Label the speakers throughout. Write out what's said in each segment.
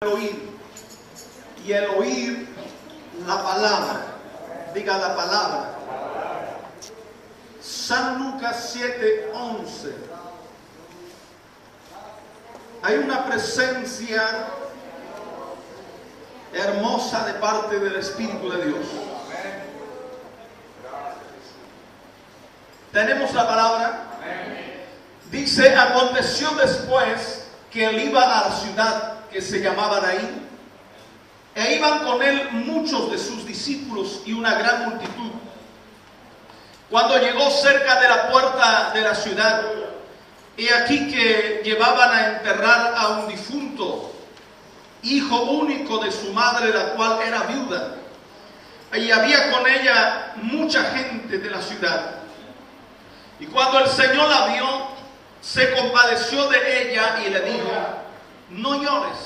Speaker 1: oír, y el oír la palabra. Diga la palabra. San Lucas 7:11. Hay una presencia hermosa de parte del Espíritu de Dios. Tenemos la palabra. Dice: aconteció después que él iba a la ciudad que se llamaba Naín, e iban con él muchos de sus discípulos y una gran multitud. Cuando llegó cerca de la puerta de la ciudad, he aquí que llevaban a enterrar a un difunto, hijo único de su madre, la cual era viuda, y había con ella mucha gente de la ciudad. Y cuando el Señor la vio, se compadeció de ella y le dijo: no llores.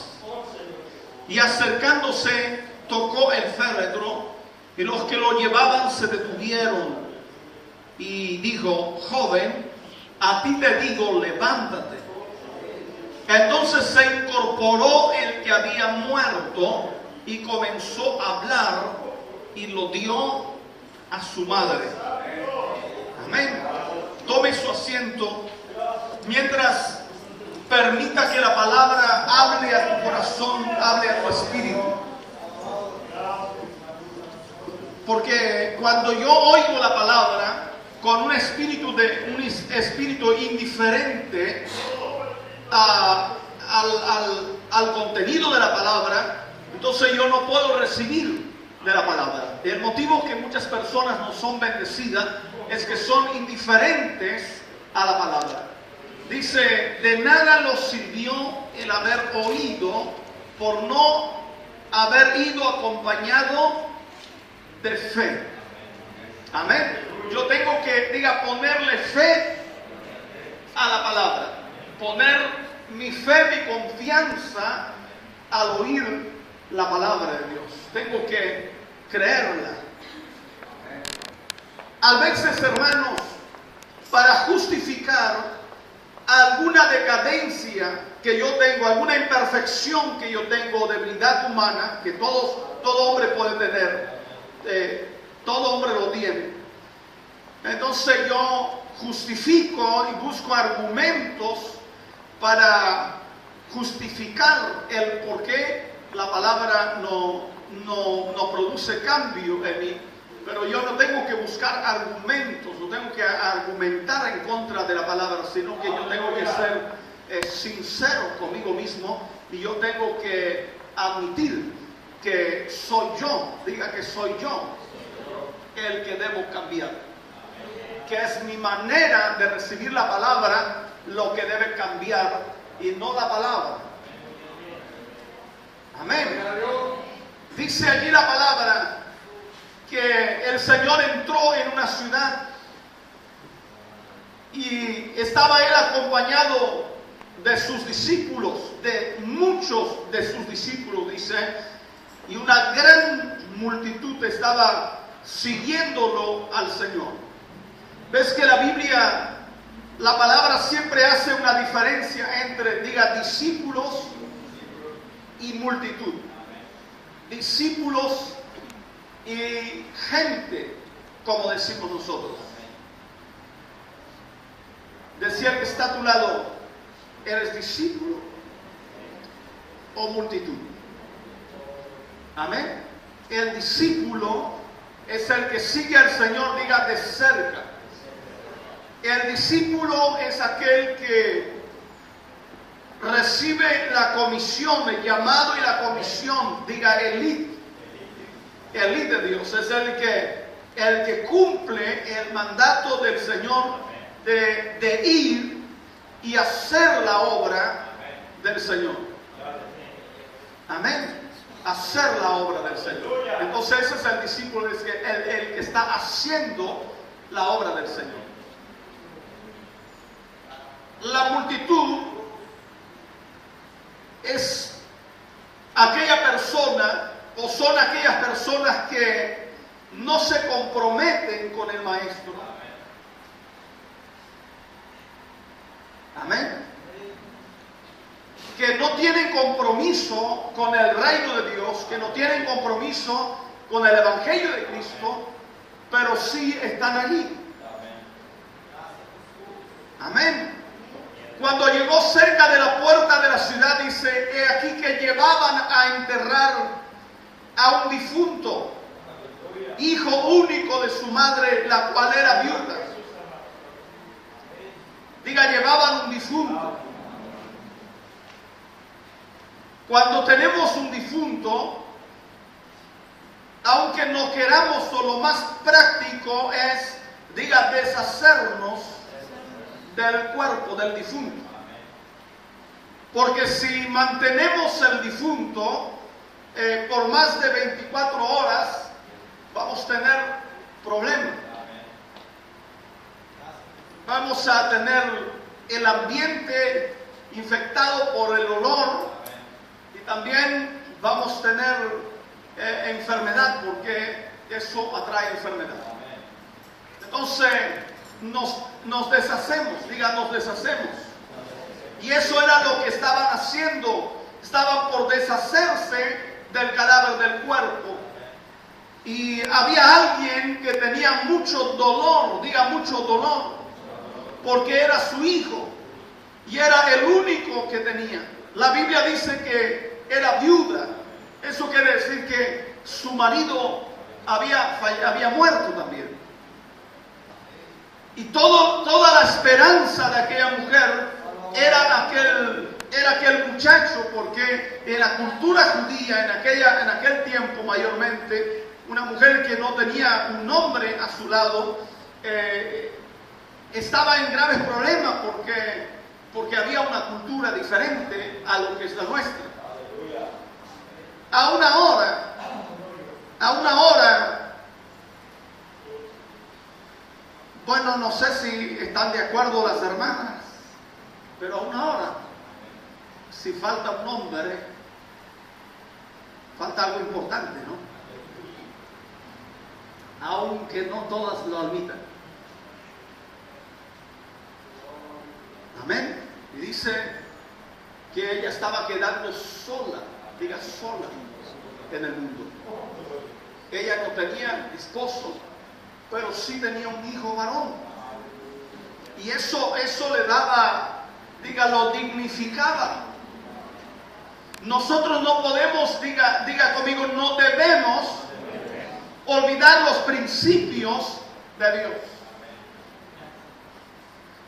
Speaker 1: Y acercándose, tocó el féretro, y los que lo llevaban se detuvieron. Y dijo: joven, a ti te digo, levántate. Entonces se incorporó el que había muerto y comenzó a hablar, y lo dio a su madre. Amén. Tome su asiento mientras permita que la palabra hable a tu corazón, hable a tu espíritu. Porque cuando yo oigo la palabra con un espíritu indiferente al contenido de la palabra, entonces yo no puedo recibir de la palabra. El motivo que muchas personas no son bendecidas es que son indiferentes a la palabra. Dice: de nada los sirvió el haber oído por no haber ido acompañado de fe. Amén. Yo tengo que, ponerle fe a la palabra. Poner mi fe, mi confianza al oír la palabra de Dios. Tengo que creerla. A veces, hermanos, para justificar alguna decadencia que yo tengo, alguna imperfección que yo tengo, debilidad humana, que todo hombre puede tener, todo hombre lo tiene. Entonces yo justifico y busco argumentos para justificar el por qué la palabra no produce cambio en mí. Pero yo no tengo que buscar argumentos, no tengo que argumentar en contra de la palabra, sino que yo tengo que ser sincero conmigo mismo, y yo tengo que admitir que soy yo, diga que soy yo el que debo cambiar, que es mi manera de recibir la palabra lo que debe cambiar y no la palabra. Amén. Dice allí la palabra que el Señor entró en una ciudad y estaba él acompañado de sus discípulos, de muchos de sus discípulos, dice, y una gran multitud estaba siguiéndolo al Señor. Ves que la Biblia, la palabra siempre hace una diferencia entre, discípulos y multitud. Discípulos y gente, como decimos nosotros. Decía el que está a tu lado: ¿eres discípulo o multitud? Amén. El discípulo es el que sigue al Señor, de cerca. El discípulo es aquel que recibe la comisión, el llamado y la comisión, elite. El líder de Dios es el que cumple el mandato del Señor de ir y hacer la obra del Señor. Amén. Hacer la obra del Señor. Entonces ese es el discípulo, es el que está haciendo la obra del Señor. La multitud es aquella persona, o son aquellas personas que no se comprometen con el Maestro. Amén. que no tienen compromiso con el reino de Dios, que no tienen compromiso con el Evangelio de Cristo, pero sí están allí. Amén. Cuando llegó cerca de la puerta de la ciudad, dice, he aquí que llevaban a enterrar a un difunto, hijo único de su madre, la cual era viuda. Diga, llevaban un difunto. Cuando tenemos un difunto, aunque no queramos, lo más práctico es, diga, deshacernos del cuerpo del difunto. Porque si mantenemos el difunto por más de 24 horas, vamos a tener problemas. Vamos a tener el ambiente infectado por el olor y también vamos a tener enfermedad, porque eso atrae enfermedad. Entonces nos deshacemos, diga, nos deshacemos. Y eso era lo que estaban haciendo. Estaban por deshacerse del cadáver del cuerpo. Y había alguien que tenía mucho dolor, diga, mucho dolor, porque era su hijo y era el único que tenía. La Biblia dice que era viuda. Eso quiere decir que su marido había muerto también. Y toda la esperanza de aquella mujer era aquel muchacho, porque en la cultura judía, en aquel tiempo mayormente, una mujer que no tenía un hombre a su lado estaba en graves problemas, porque había una cultura diferente a lo que es la nuestra. A una hora, bueno, no sé si están de acuerdo las hermanas, pero a una hora, si falta un hombre, falta algo importante, ¿no? Aunque no todas lo admitan. Amén. Y dice que ella estaba quedando sola, diga, sola en el mundo. Ella no tenía esposo, pero sí tenía un hijo varón. Y eso le daba, diga, lo dignificaba. Nosotros no podemos, diga conmigo, no debemos olvidar los principios de Dios.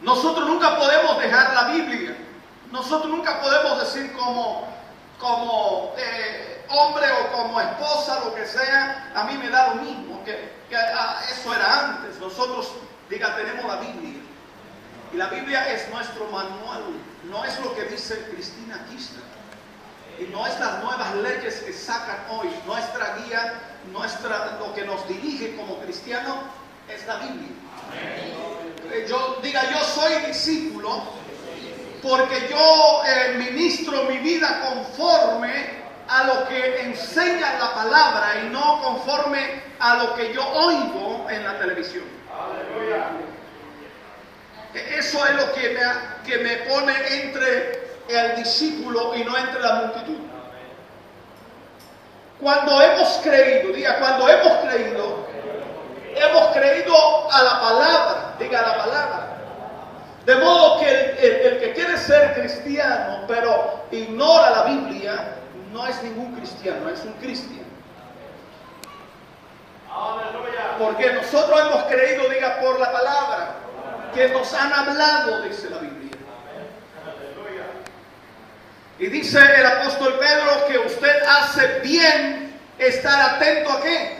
Speaker 1: Nosotros nunca podemos dejar la Biblia. Nosotros nunca podemos decir como hombre o como esposa, lo que sea, a mí me da lo mismo, que eso era antes. Nosotros, diga, tenemos la Biblia. Y la Biblia es nuestro manual. No es lo que dice Cristina Kirchner. Y no es las nuevas leyes que sacan hoy. Nuestra guía, lo que nos dirige como cristianos es la Biblia. Yo soy discípulo porque yo ministro mi vida conforme a lo que enseña la palabra y no conforme a lo que yo oigo en la televisión. Aleluya. Eso es lo que me pone entre el discípulo y no entre la multitud. Cuando hemos creído, hemos creído a la palabra, diga, a la palabra. De modo que el que quiere ser cristiano pero ignora la Biblia, no es ningún cristiano, es un cristiano. Porque nosotros hemos creído, diga, por la palabra que nos han hablado, dice la Biblia. Y dice el apóstol Pedro que usted hace bien estar atento ¿a qué?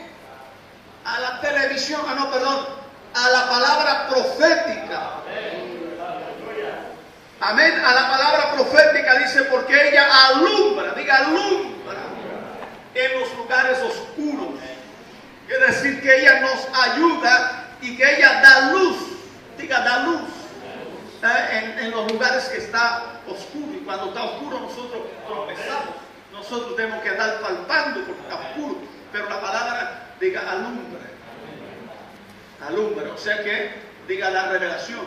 Speaker 1: A la televisión, a la palabra profética. Amén, a la palabra profética, dice, porque ella alumbra, diga, alumbra en los lugares oscuros. Es decir, que ella nos ayuda y que ella da luz, diga, da luz en los lugares que está oscuro. Y cuando está oscuro nosotros tropezamos, nosotros tenemos que andar palpando porque está oscuro. Pero la palabra, diga, alumbra, o sea que, diga, la revelación,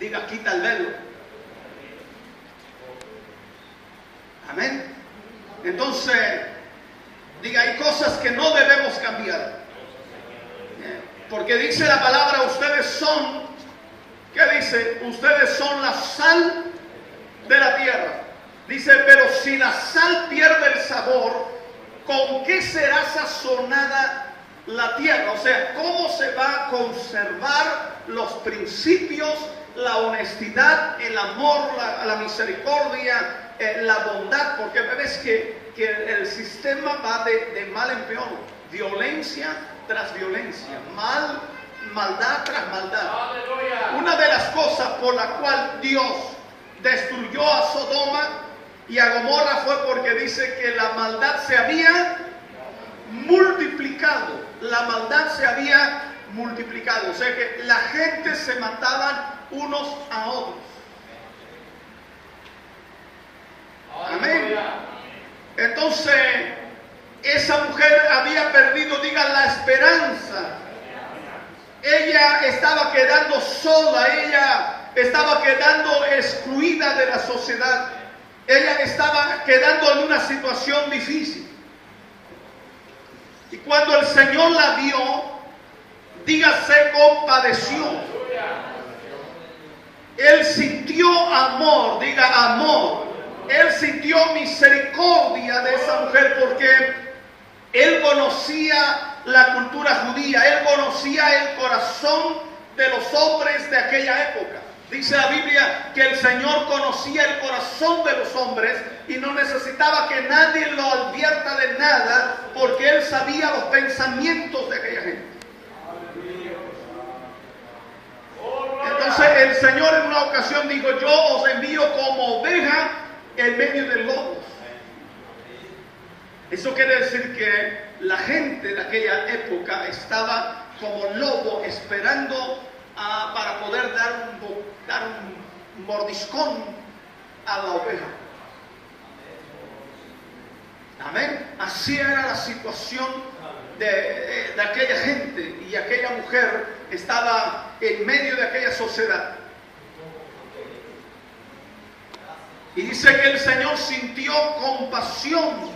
Speaker 1: diga, quita el velo. Amén. Entonces, diga, hay cosas que no debemos cambiar. Porque dice la palabra, ustedes son, ¿qué dice? Ustedes son la sal de la tierra. Dice, pero si la sal pierde el sabor, ¿con qué será sazonada la tierra? O sea, ¿cómo se va a conservar los principios, la honestidad, el amor, la misericordia, la bondad? Porque ves que el sistema va de mal en peor, violencia tras violencia, maldad tras maldad. ¡Aleluya! Una de las cosas por la cual Dios destruyó a Sodoma y a Gomorra fue porque dice que la maldad se había multiplicado. La maldad se había multiplicado. O sea que la gente se mataban unos a otros. Amén. Entonces, esa mujer había perdido, diga, la esperanza. Ella estaba quedando sola, ella estaba quedando excluida de la sociedad. Ella estaba quedando en una situación difícil. Y cuando el Señor la vio, dígase, compadeció. Él sintió amor, diga amor. Él sintió misericordia de esa mujer porque él conocía la cultura judía, él conocía el corazón de los hombres de aquella época. Dice la Biblia que el Señor conocía el corazón de los hombres y no necesitaba que nadie lo advierta de nada porque él sabía los pensamientos de aquella gente. Entonces el Señor en una ocasión dijo, yo os envío como oveja en medio de lobos. Eso quiere decir que la gente de aquella época estaba como lobo esperando para poder dar un mordiscón a la oveja. Amén. Así era la situación de aquella gente, y aquella mujer estaba en medio de aquella sociedad. Y dice que el Señor sintió compasión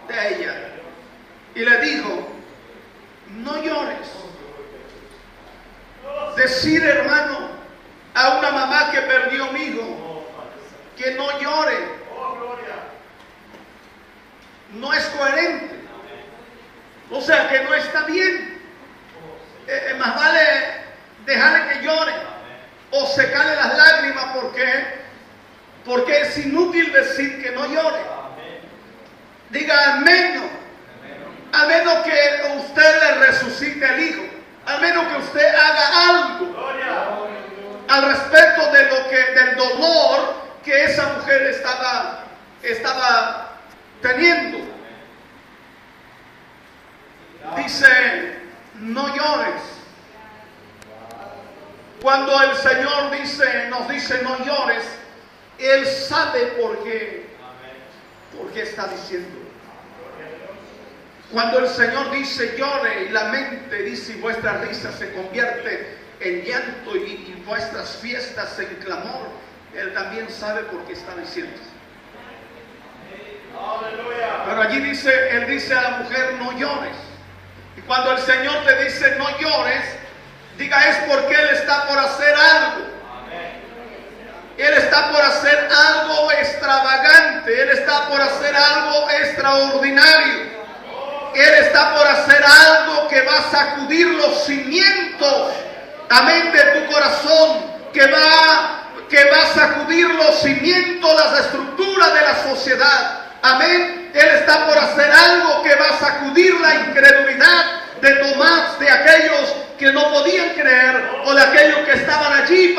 Speaker 1: de ella y le dijo, no llores. Decir, hermano, a una mamá que perdió un hijo que no llore no es coherente. O sea, que no está bien. Más vale dejarle que llore o secarle las lágrimas porque es inútil decir que no llore. Diga, al menos que usted le resucite al hijo, al menos que usted haga algo al respecto del dolor que esa mujer estaba teniendo. Dice, no llores. Cuando el Señor nos dice no llores, Él sabe por qué está diciendo. Cuando el Señor dice llore y lamente, dice, y vuestra risa se convierte en llanto y vuestras fiestas en clamor, Él también sabe por qué está diciendo. Pero allí Él dice a la mujer, no llores. Y cuando el Señor te dice no llores, diga, es porque Él está por hacer algo. Él está por hacer algo extravagante. Él está por hacer algo extraordinario. Él está por hacer algo que va a sacudir los cimientos, amén, de tu corazón, que va a sacudir los cimientos, las estructuras de la sociedad, amén. Él está por hacer algo que va a sacudir la incredulidad de Tomás, de aquellos que no podían creer, o de aquellos que estaban allí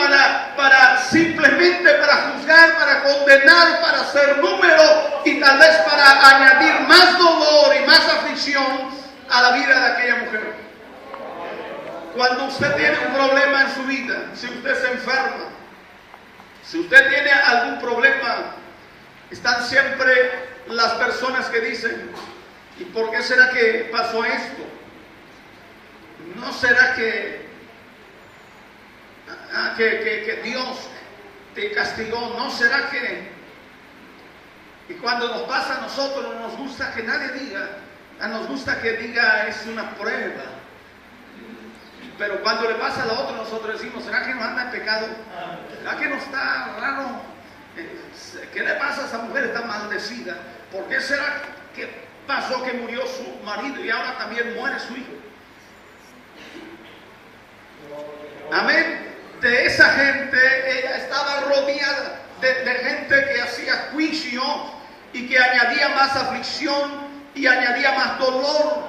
Speaker 1: simplemente para juzgar, para condenar, para hacer número y tal vez para añadir más dolor y más aflicción a la vida de aquella mujer. Cuando usted tiene un problema en su vida, si usted se enferma, si usted tiene algún problema, están siempre las personas que dicen, ¿y por qué será que pasó esto? ¿No será que Dios te castigó? ¿No será que Y cuando nos pasa a nosotros, no nos gusta que nadie diga, nos gusta que diga es una prueba. Pero cuando le pasa a la otra, nosotros decimos, ¿será que no anda en pecado? ¿Será que no está raro? ¿Qué le pasa a esa mujer? Está maldecida. ¿Por qué será que pasó que murió su marido y ahora también muere su hijo? Amén. De esa gente, ella estaba rodeada de gente que hacía juicio y que añadía más aflicción y añadía más dolor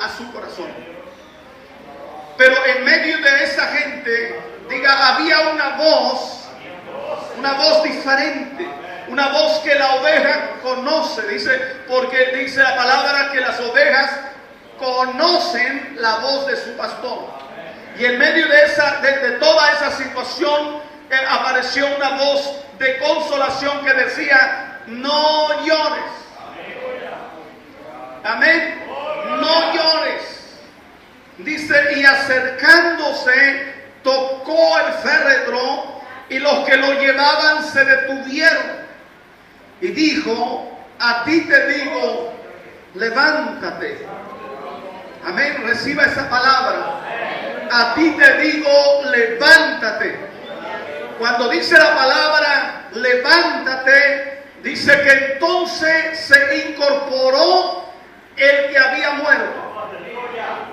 Speaker 1: a su corazón. Pero en medio de esa gente, diga, había una voz diferente, una voz que la oveja conoce, dice, porque dice la palabra que las ovejas conocen la voz de su pastor. Y en medio de toda esa situación apareció una voz de consolación que decía, no llores. Amén. No llores. Dice, y acercándose, tocó el féretro, y los que lo llevaban se detuvieron. Y dijo, a ti te digo, levántate. Amén, reciba esa palabra. A ti te digo, levántate. Cuando dice la palabra, levántate, dice que entonces se incorporó el que había muerto.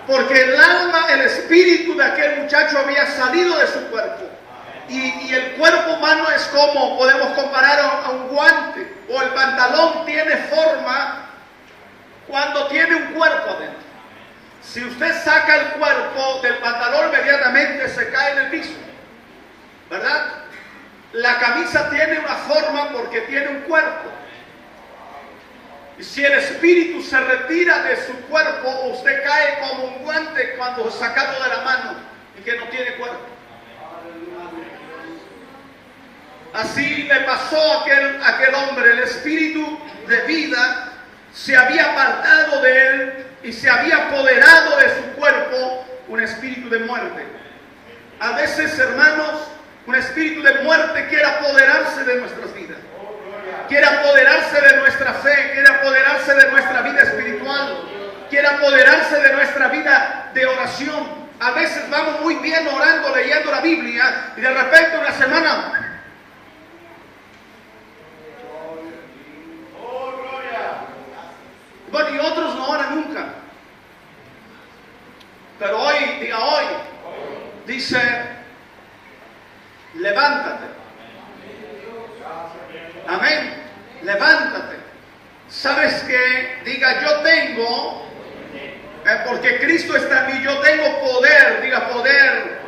Speaker 1: Porque el alma, el espíritu de aquel muchacho había salido de su cuerpo. Y el cuerpo humano es como, podemos comparar a un guante. O el pantalón tiene forma cuando tiene un cuerpo adentro. Si usted saca el cuerpo del pantalón, inmediatamente se cae en el piso, ¿verdad? La camisa tiene una forma porque tiene un cuerpo. Y si el espíritu se retira de su cuerpo, usted cae como un guante cuando es sacado de la mano y que no tiene cuerpo. Así le pasó a aquel hombre. El espíritu de vida se había apartado de él y se había apoderado de su cuerpo un espíritu de muerte. A veces, hermanos, un espíritu de muerte quiere apoderarse de nuestras vidas. Quiere apoderarse de nuestra fe, quiere apoderarse de nuestra vida espiritual, quiere apoderarse de nuestra vida de oración. A veces vamos muy bien orando, leyendo la Biblia, y de repente una semana... Bueno, y otros no oran nunca. Pero hoy, diga hoy, dice, levántate. Amén. Levántate. ¿Sabes qué? Diga, yo tengo, porque Cristo está en mí, yo tengo poder, diga poder,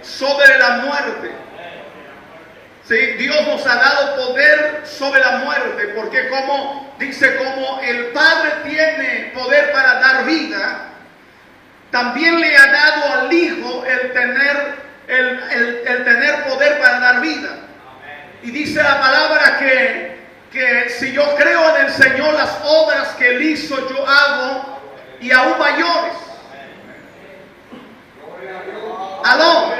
Speaker 1: sobre la muerte. ¿Sí? Dios nos ha dado poder sobre la muerte, porque como dice, como el Padre tiene poder para dar vida, también le ha dado al Hijo el tener poder para dar vida. Y dice la palabra que si yo creo en el Señor, las obras que Él hizo yo hago, y aún mayores. Aló.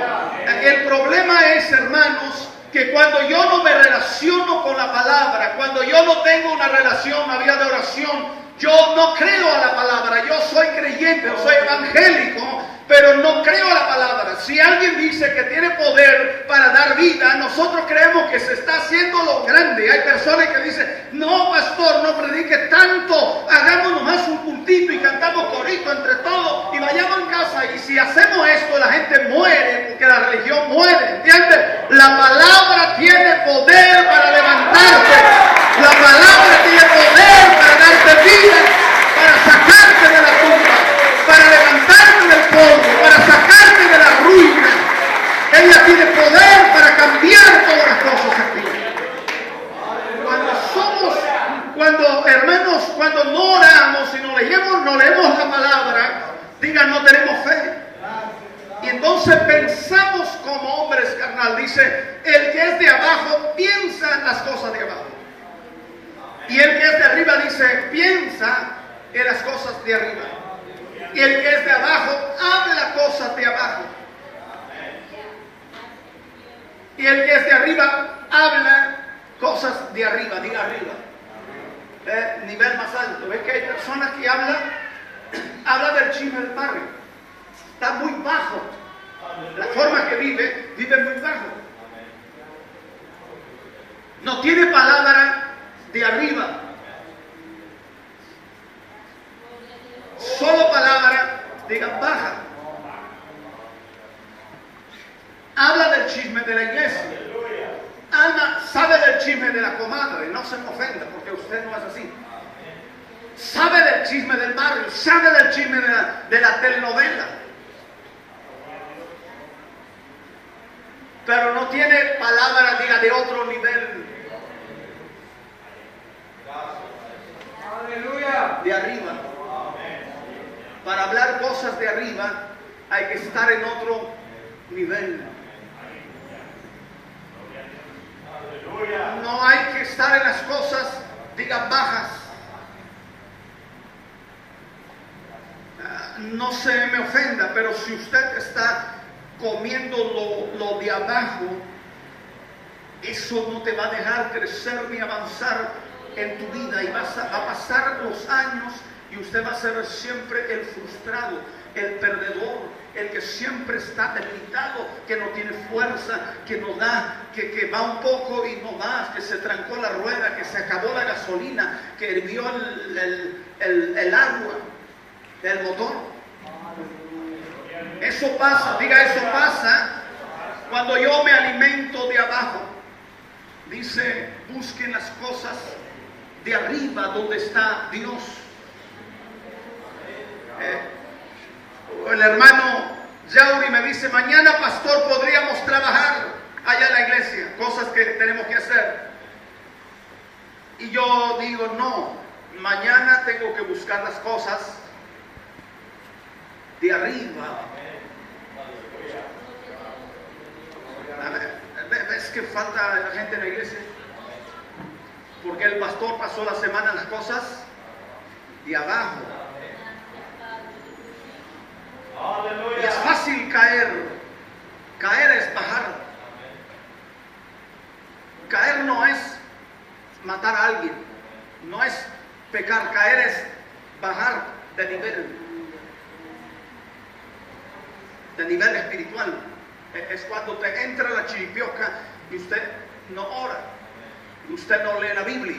Speaker 1: El problema es, hermanos, que cuando yo no me relaciono con la palabra, cuando yo no tengo una relación, una vida de oración, yo no creo a la palabra. Yo soy creyente, yo soy evangélico, pero no creo a la palabra. Si alguien dice que tiene poder para dar vida, nosotros creemos que se está haciendo lo grande. Hay personas que dicen, no pastor, no predique tanto, hagamos nomás un puntito y cantamos corito entre todos y vayamos en casa. Y si hacemos esto, la gente muere, porque la religión muere, ¿entiendes? La palabra tiene poder para levantarte. La palabra tiene poder para darte vida, para sacarte de la tumba, para levantarte del polvo, para sacarte de la ruina. Ella tiene poder para cambiar todas las cosas aquí. Hermanos, cuando no oramos y no leemos la palabra, digan, no tenemos fe. Y entonces pensamos como hombres carnal. Dice, el que es de abajo piensa en las cosas de abajo. Y el que es de arriba dice, piensa en las cosas de arriba. Y el que es de abajo habla cosas de abajo. Y el que es de arriba habla cosas de arriba, diga arriba. nivel más alto. ¿Ves que hay personas que hablan del chisme del barrio? Está muy bajo. La forma que vive muy bajo. No tiene palabra de arriba. Solo palabra, digan, baja. Habla del chisme de la iglesia. Sabe del chisme de la comadre. No se me ofenda porque usted no es así. Sabe del chisme del barrio. Sabe del chisme de la telenovela. Pero no tiene palabra, diga, de otro nivel.
Speaker 2: Aleluya.
Speaker 1: De arriba. Para hablar cosas de arriba hay que estar en otro nivel. No hay que estar en las cosas, digan, bajas. No se me ofenda, pero si usted está comiendo lo de abajo, eso no te va a dejar crecer ni avanzar en tu vida, y va a pasar los años y usted va a ser siempre el frustrado, el perdedor, el que siempre está debilitado, que no tiene fuerza, que no da, que va un poco y no más, que se trancó la rueda, que se acabó la gasolina, que hirvió el agua del motor. Eso pasa, diga, eso pasa cuando yo me alimento de abajo. Dice, busquen las cosas de arriba donde está Dios. El hermano Yauri me dice, mañana, pastor, podríamos trabajar allá en la iglesia, cosas que tenemos que hacer. Y yo digo, no, mañana tengo que buscar las cosas de arriba. ¿Ves que falta la gente en la iglesia? Porque el pastor pasó la semana en las cosas de abajo. Y es fácil caer. Caer es bajar. Caer no es matar a alguien. No es pecar. Caer es bajar de nivel espiritual. Es cuando te entra la chiripioca y usted no ora. Y usted no lee la Biblia.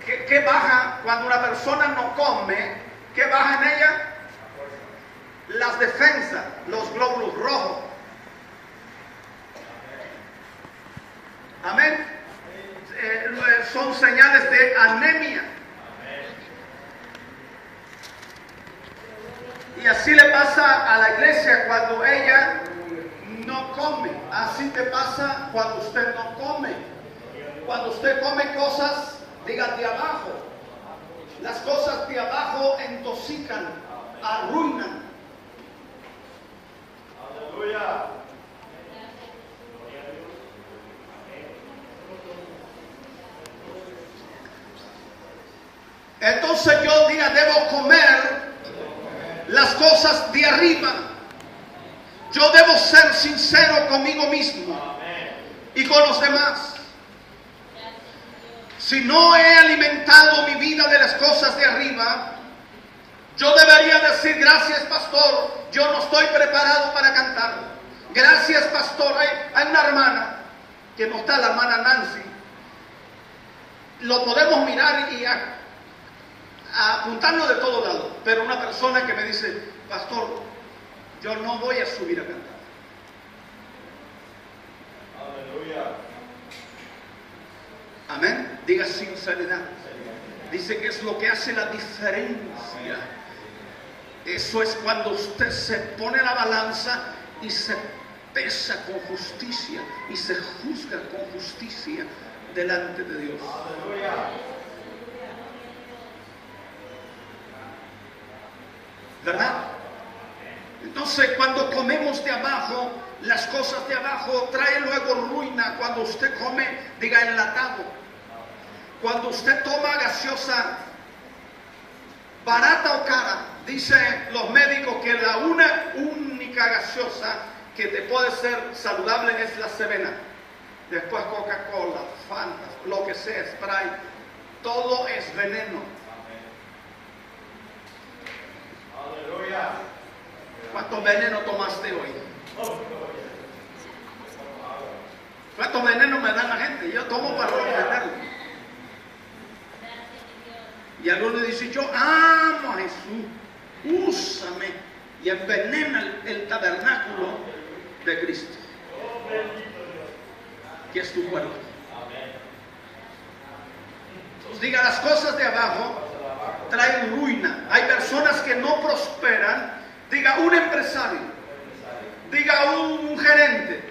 Speaker 1: ¿Qué baja cuando una persona no come? ¿Qué baja en ella? Las defensas, los glóbulos rojos. Amén. Son señales de anemia. Y así le pasa a la iglesia cuando ella no come. Así te pasa cuando usted no come. Cuando usted come cosas, diga, de abajo. Las cosas de abajo intoxican, arruinan. Aleluya. Entonces yo diga, debo comer las cosas de arriba. Yo debo ser sincero conmigo mismo y con los demás. Si no he alimentado mi vida de las cosas de arriba, yo debería decir, gracias, pastor, yo no estoy preparado para cantar. Gracias, pastor. Hay una hermana, que no está, la hermana Nancy. Lo podemos mirar y apuntarnos de todo lado. Pero una persona que me dice, pastor, yo no voy a subir a cantar. Aleluya. Amén. Diga sinceridad. Dice que es lo que hace la diferencia. Eso es cuando usted se pone la balanza y se pesa con justicia y se juzga con justicia delante de Dios. Aleluya. ¿Verdad? Entonces, cuando comemos de abajo, las cosas de abajo traen luego ruina. Cuando usted come, diga, enlatado. Cuando usted toma gaseosa, barata o cara, dice los médicos que la única gaseosa que te puede ser saludable es la Sevena. Después Coca-Cola, Fanta, lo que sea, Sprite. todo es veneno. ¿Cuánto veneno tomaste hoy? ¿Cuánto veneno me da la gente? Yo tomo para ofenderlo. Y algunos dicen, yo amo a Jesús, úsame, y envenena el tabernáculo de Cristo, que es tu cuerpo. Entonces diga, las cosas de abajo traen ruina. Hay personas que no prosperan. Diga, un empresario, diga, un gerente,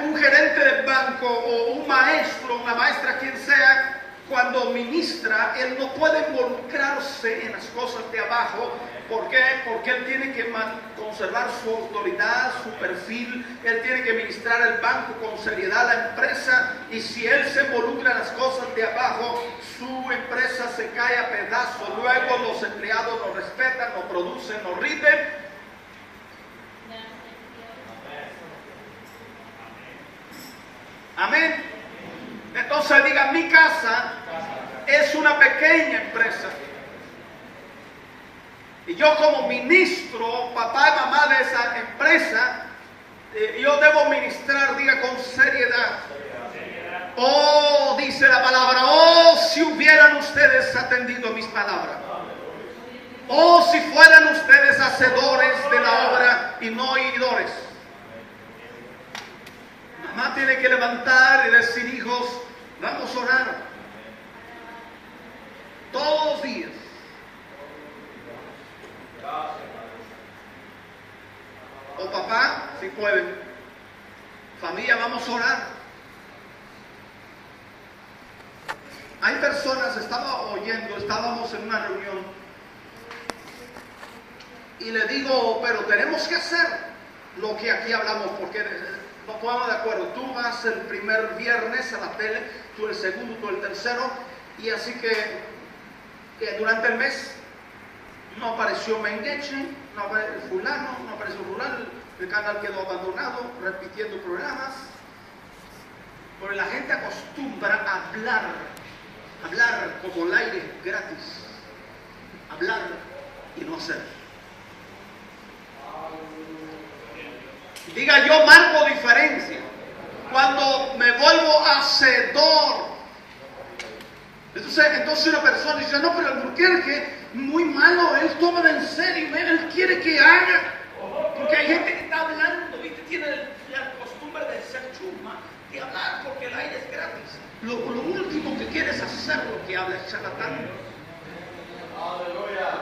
Speaker 1: un gerente del banco, o un maestro, una maestra, quien sea, cuando ministra, él no puede involucrarse en las cosas de abajo. ¿Por qué? Porque él tiene que conservar su autoridad, su perfil. Él tiene que ministrar el banco con seriedad, la empresa. Y si él se involucra en las cosas de abajo, su empresa se cae a pedazos. Luego los empleados no respetan, no producen, no rinden. Amén. Entonces diga, mi casa es una pequeña empresa. Y yo como ministro, papá y mamá de esa empresa, yo debo ministrar, diga, con seriedad. Oh, dice la palabra, oh, si hubieran ustedes atendido mis palabras. Oh, si fueran ustedes hacedores de la obra y no oidores. Mamá tiene que levantar y decir, hijos, vamos a orar. Todos los días. O papá, si pueden, familia, vamos a orar. Hay personas, estábamos en una reunión y le digo, pero tenemos que hacer lo que aquí hablamos, porque no podemos de acuerdo. Tú vas el primer viernes a la tele, tú el segundo, tú el tercero, y así que durante el mes no apareció Mengeche, no apareció fulano, no apareció fulano, el canal quedó abandonado, repitiendo programas. Porque la gente acostumbra a hablar como el aire gratis, hablar y no hacer. Diga, yo marco diferencia cuando me vuelvo hacedor. Entonces una persona dice, no, pero Alburquerque, muy malo, él toma en serio, él quiere que haga. Porque hay gente que está hablando, ¿viste? Tiene la costumbre de ser chuma, de hablar porque el aire es gratis. Lo último que quiere es hacer lo que habla, es charlatán.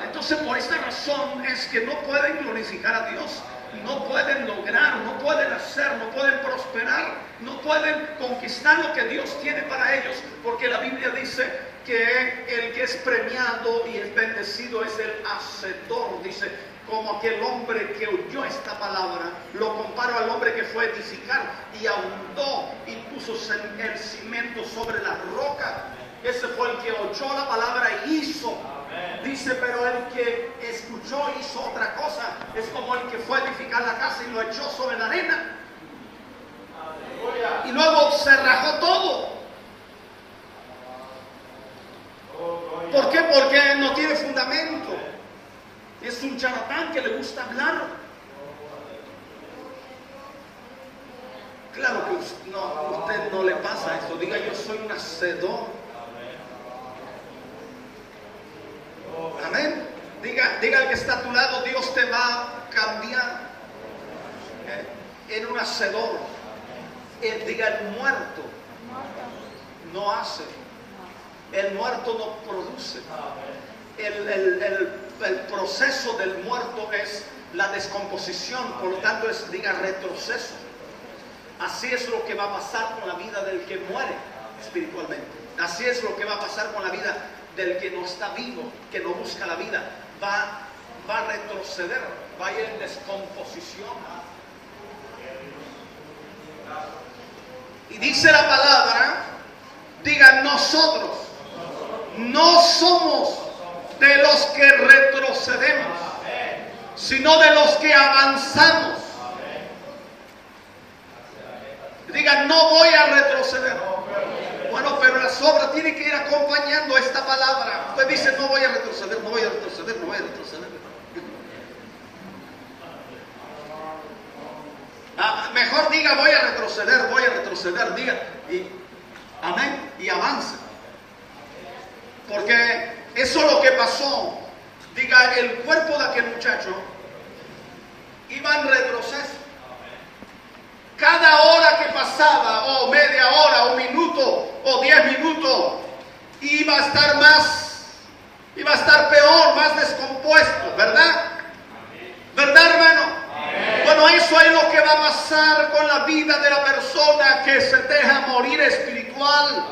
Speaker 1: Entonces por esta razón es que no pueden glorificar a Dios, no pueden lograr, no pueden hacer, no pueden prosperar, no pueden conquistar lo que Dios tiene para ellos, porque la Biblia dice que el que es premiado y es bendecido es el hacedor. Dice, como aquel hombre que oyó esta palabra, lo comparo al hombre que fue a edificar y ahondó y puso el cimiento sobre la roca. Ese fue el que oyó la palabra y hizo. Dice, pero el que escuchó y hizo otra cosa es como el que fue a edificar la casa y lo echó sobre la arena. Y luego se rajó todo. ¿Por qué? Porque no tiene fundamento. Es un charlatán que le gusta hablar. Claro que usted no le pasa eso. Diga, yo soy un hacedor. Amén. Diga al que está a tu lado, Dios te va a cambiar en un hacedor. Diga, el muerto no hace. El muerto no produce. El proceso del muerto es la descomposición, por lo tanto diga, retroceso. Así es lo que va a pasar con la vida del que muere espiritualmente. Así es lo que va a pasar con la vida del que no está vivo, que no busca la vida. Va a retroceder, va a ir en descomposición. Y dice la palabra, diga, nosotros no somos de los que retrocedemos, sino de los que avanzamos. Diga, no voy a retroceder. Bueno, pero la sobra tiene que ir acompañando esta palabra. Usted dice, no voy a retroceder, no voy a retroceder, no voy a retroceder. Mejor diga, voy a retroceder, diga. Amén. Y avance. Porque eso es lo que pasó. Diga, el cuerpo de aquel muchacho iba en retroceso. Cada hora que pasaba, o media hora, o minuto, o 10 minutos, iba a estar peor, más descompuesto, ¿verdad? ¿Verdad, hermano? Bueno, eso es lo que va a pasar con la vida de la persona que se deja morir espiritual.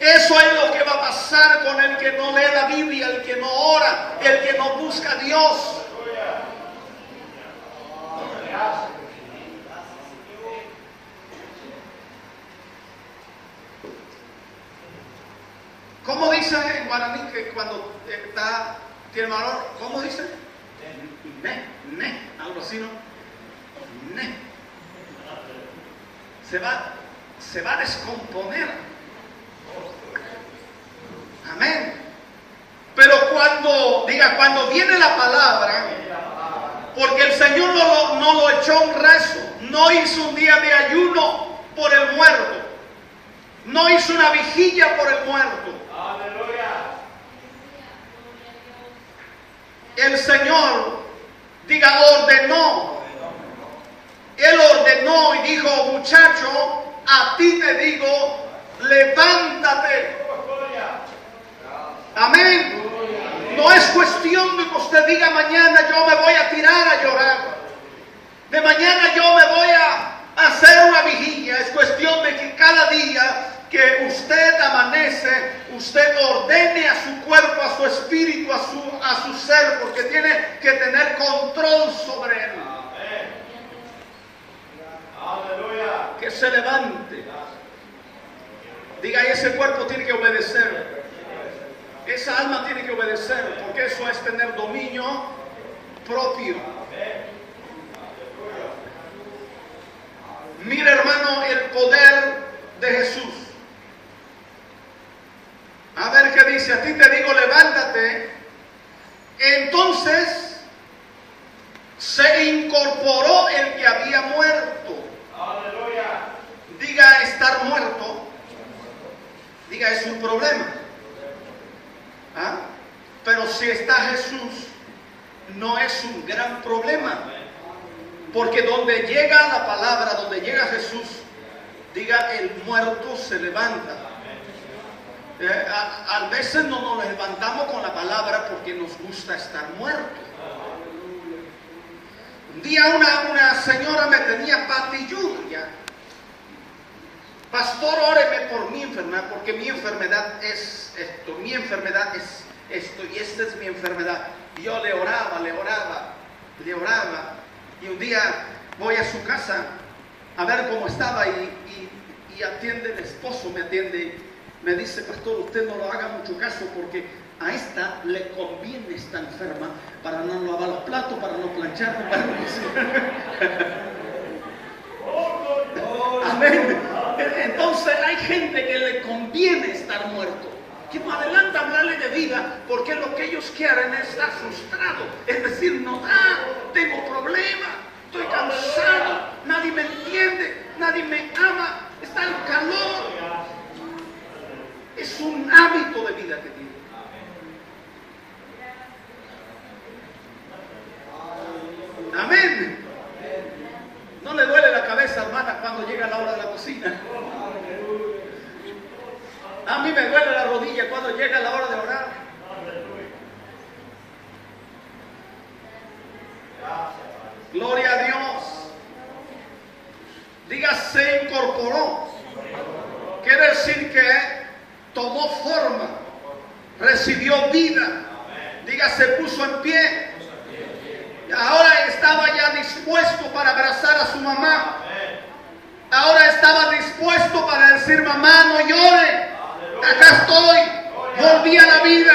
Speaker 1: Eso es lo que va a pasar con el que no lee la Biblia, el que no ora, el que no busca a Dios. ¿Cómo dice en guaraní que cuando tiene valor? ¿Cómo dice? Algo así, ¿no? Se va a descomponer. Amén. Pero cuando viene la palabra, porque el Señor no lo echó un rezo, no hizo un día de ayuno por el muerto, no hizo una vigilia por el muerto. El Señor, ordenó. Él ordenó y dijo, muchacho, a ti te digo, levántate. Amén. No es cuestión de que usted diga mañana yo me voy a tirar a llorar. De mañana yo me voy a hacer una vigilia. Es cuestión de que cada día que usted amanece, usted ordene a su cuerpo, a su espíritu, a su ser, porque tiene que tener control sobre él. Aleluya. Que se levante. Diga, ese cuerpo tiene que obedecer. Esa alma tiene que obedecer, porque eso es tener dominio propio. Mira, hermano, el poder de Jesús. A ver qué dice. A ti te digo, levántate. Entonces se incorporó el que había muerto. Aleluya. Diga, estar muerto. Diga, es un problema. Pero si está Jesús, no es un gran problema. Porque donde llega la palabra, donde llega Jesús, diga, el muerto se levanta. A veces no nos levantamos con la palabra porque nos gusta estar muertos. Un día una señora me tenía patilluda. Pastor, óreme por mi enfermedad, porque mi enfermedad es esto, mi enfermedad es esto, y esta es mi enfermedad. Y yo le oraba. Y un día voy a su casa a ver cómo estaba y atiende el esposo, me atiende. Me dice, pastor, usted no lo haga mucho caso porque a esta le conviene estar enferma para no lavar los platos, para no planchar, para no Amén. Entonces hay gente que le conviene estar muerto, que más adelante hablarle de vida, porque lo que ellos quieren es estar frustrado, es decir, no da, tengo problemas, estoy cansado, nadie me entiende, nadie me ama, está el calor. Es un hábito de vida que tiene. Amén. No le duele la cabeza, hermana, cuando llega la hora de la cocina. A mí me duele la rodilla cuando llega la hora de orar. Gloria a Dios. Diga, se incorporó. Quiere decir que tomó forma, recibió vida. Diga, se puso en pie. Ahora estaba ya dispuesto para abrazar a su mamá. Ahora estaba dispuesto para decir, mamá, no llore. Acá estoy. Volví a la vida.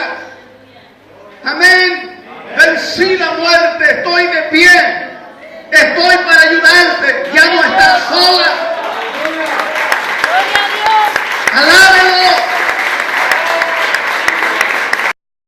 Speaker 1: Amén. Vencí la muerte. Estoy de pie. Estoy para ayudarte. Ya no estás sola.
Speaker 2: Alábenle